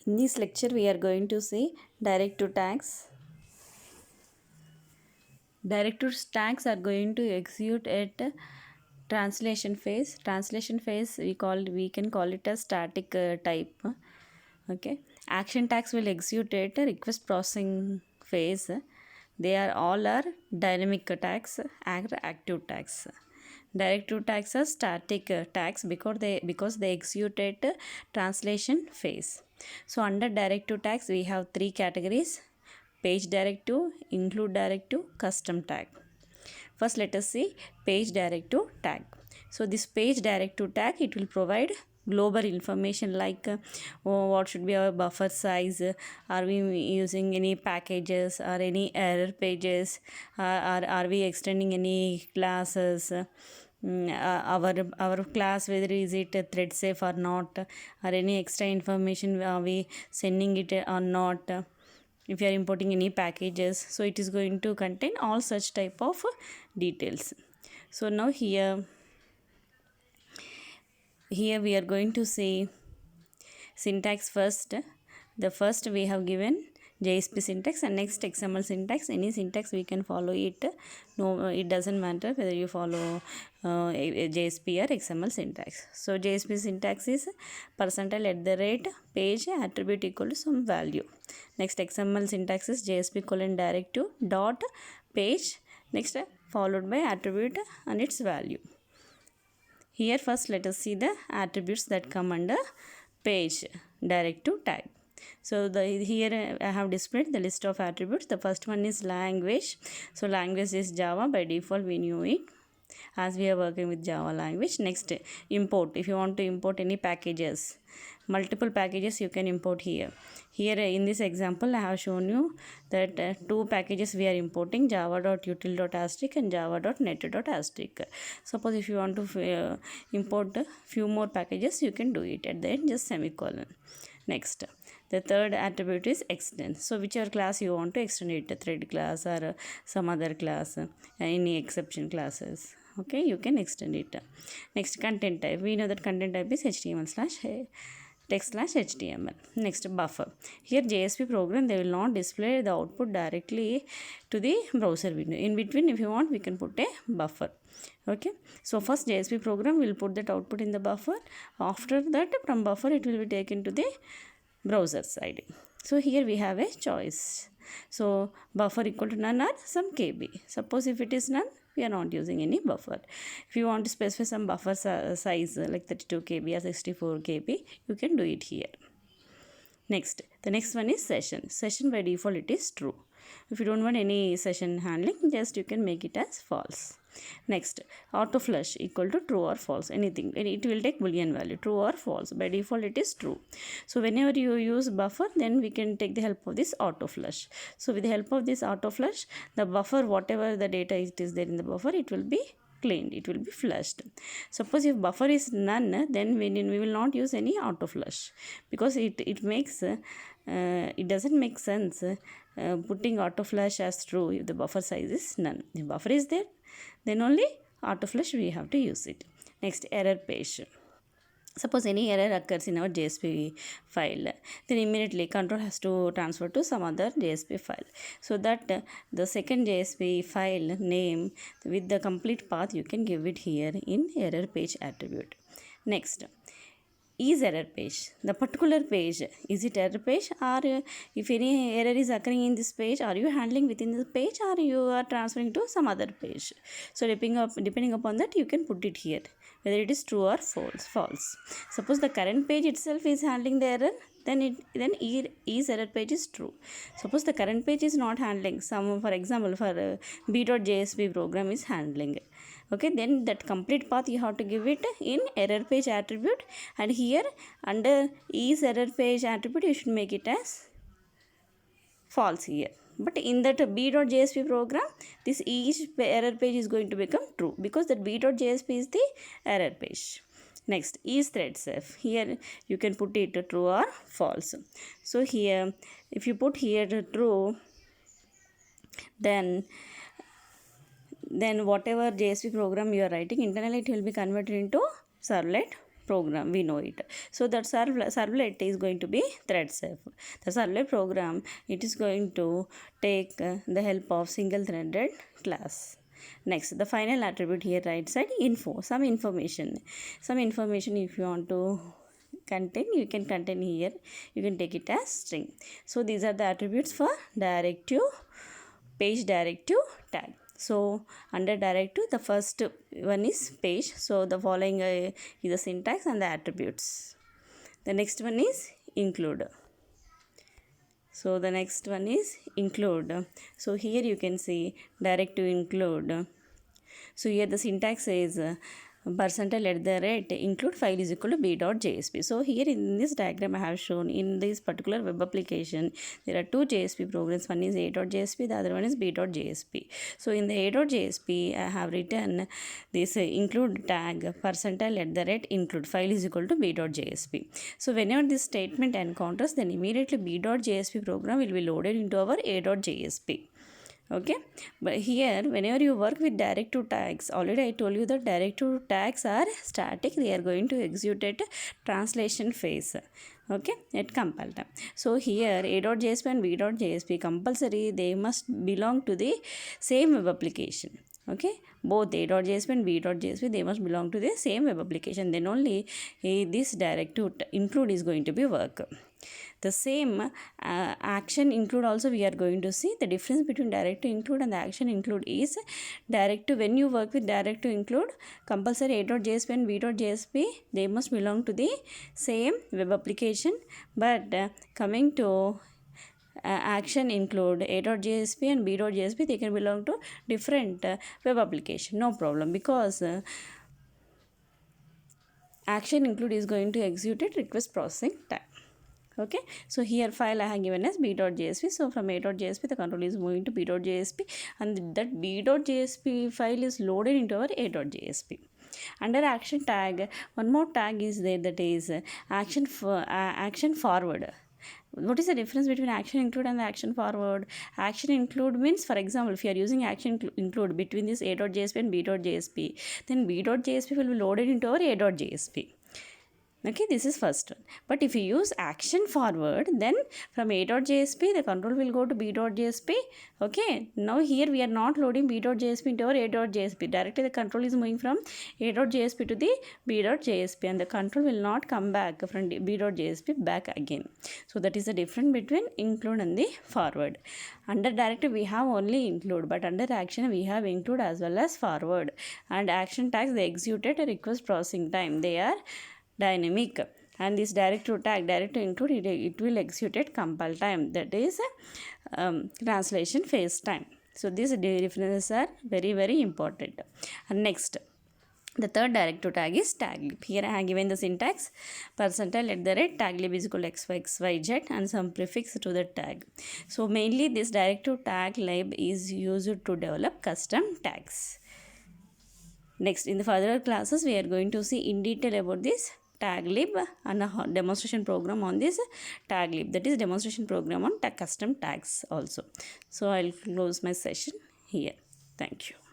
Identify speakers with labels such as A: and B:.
A: In this lecture, we are going to see directive tags. Directive tags are going to execute at translation phase. Translation phase we can call it a static type. Okay. Action tags will execute at a request processing phase. They are all are dynamic tags and active tags. Directive tags are static tags because they execute at translation phase. So under directive tags we have three categories: page directive, include directive, custom tag. First let us see page directive tag. So this page directive tag, it will provide global information like what should be our buffer size, are we using any packages or any error pages, are we extending any classes, our class, whether is it thread safe or not, or any extra information are we sending it or not, if you are importing any packages. So it is going to contain all such type of details. So now here we are going to see syntax first. The first we have given JSP syntax and next XML syntax. Any syntax we can follow it. No, it doesn't matter whether you follow JSP or XML syntax. So JSP syntax is %@ page attribute equal to some value. Next XML syntax is JSP : directive dot page, next followed by attribute and its value. Here first let us see the attributes that come under page directive tag. So here I have displayed the list of attributes. The first one is language. So language is Java. By default we knew it as we are working with Java language. Next, import. If you want to import any packages, multiple packages you can import here. Here in this example I have shown you that two packages we are importing: java.util.asterisk and java.net.asterisk. Suppose if you want to import a few more packages, you can do it at the end, just semicolon. Next, the third attribute is extend. So whichever class you want to extend it, thread class or some other class, any exception classes, okay, you can extend it. Next, content type. We know that content type is HTML/text/HTML. Next, buffer. Here JSP program, they will not display the output directly to the browser window. In between, if you want, we can put a buffer. Okay, so first JSP program will put that output in the buffer. After that, from buffer it will be taken to the browser side. So here we have a choice. So buffer equal to none or some KB. Suppose if it is none, we are not using any buffer. If you want to specify some buffer size like 32 KB or 64 KB, you can do it here. Next, the next one is session. Session by default it is true. If you don't want any session handling, just you can make it as false. Next, auto flush equal to true or false, anything. It will take boolean value, true or false. By default it is true. So whenever you use buffer, then we can take the help of this auto flush. So with the help of this auto flush, the buffer, whatever the data it is there in the buffer, it will be cleaned, it will be flushed. Suppose if buffer is none, then we will not use any auto flush, because it makes it doesn't make sense putting auto flush as true if the buffer size is none. If buffer is there, then only auto flush we have to use it. Next, error page. Suppose any error occurs in our JSP file, then immediately control has to transfer to some other JSP file, so that the second JSP file name with the complete path you can give it here in error page attribute. Next, is error page. The particular page, is it error page, or if any error is occurring in this page, are you handling within the page or you are transferring to some other page? So depending upon that, you can put it here, whether it is true or false. Suppose the current page itself is handling the error, then is error page is true. Suppose the current page is not handling, some, for example, for b.jsp program is handling, okay, then that complete path you have to give it in error page attribute, and here under is error page attribute you should make it as false here. But in that b.jsp program, this each error page is going to become true, because that b.jsp is the error page. Next, is thread safe. Here you can put it true or false. So here if you put here true, then whatever JSP program you are writing, internally it will be converted into servlet program, we know it. So that servlet is going to be thread safe. The servlet program, it is going to take the help of single threaded class. Next, the final attribute here, right side, info, some information if you want to contain, you can contain here, you can take it as string. So these are the attributes for directive, page directive tag. So under directive, the first one is page. So the following is the syntax and the attributes. The next one is include. So the next one is include. So here you can see directive include. So here the syntax is %include file is equal to b.jsp. So here in this diagram I have shown, in this particular web application there are two JSP programs. One is a.jsp, the other one is b.jsp. So in the a.jsp I have written this include tag %include file is equal to b.jsp. So whenever this statement encounters, then immediately b.jsp program will be loaded into our a.jsp. Okay, but here whenever you work with directive tags, already I told you that directive tags are static, they are going to execute at translation phase, okay, at compile time. So here a.jsp and b.jsp compulsory, they must belong to the same web application. Okay, both a.jsp and b.jsp, they must belong to the same web application, then only this directive include is going to be work. The same action include also we are going to see. The difference between directive include and the action include is directive, when you work with directive include, compulsory a.jsp and b.jsp, they must belong to the same web application. But coming to action include, a.jsp and b.jsp, they can belong to different web application, no problem, because action include is going to execute at request processing time. Okay, so here file I have given as b.jsp. So from a.jsp the control is moving to b.jsp, and that b.jsp file is loaded into our a.jsp. Under action tag, one more tag is there, that is action forward. What is the difference between action include and the action forward? Action include means, for example, if you are using action include between this a.jsp and b.jsp, then b.jsp will be loaded into our a.jsp. Okay, this is first one. But if you use action forward, then from a.jsp the control will go to b.jsp. Okay, now here we are not loading b.jsp into our a.jsp. Directly the control is moving from a.jsp to the b.jsp, and the control will not come back from b.jsp back again. So that is the difference between include and the forward. Under directive we have only include, but under action we have include as well as forward. And action tags, they execute at a request processing time. They are dynamic, and this directive tag, directive include, it will execute at compile time, that is translation phase time. So these differences are very important. And next, the third directive tag is taglib. Here I have given the syntax %taglib is equal to xyz and some prefix to the tag. So mainly this directive tag lib is used to develop custom tags. Next, in the further classes we are going to see in detail about this taglib and a demonstration program on this taglib, that is demonstration program on custom tags also. So I'll close my session here. Thank you.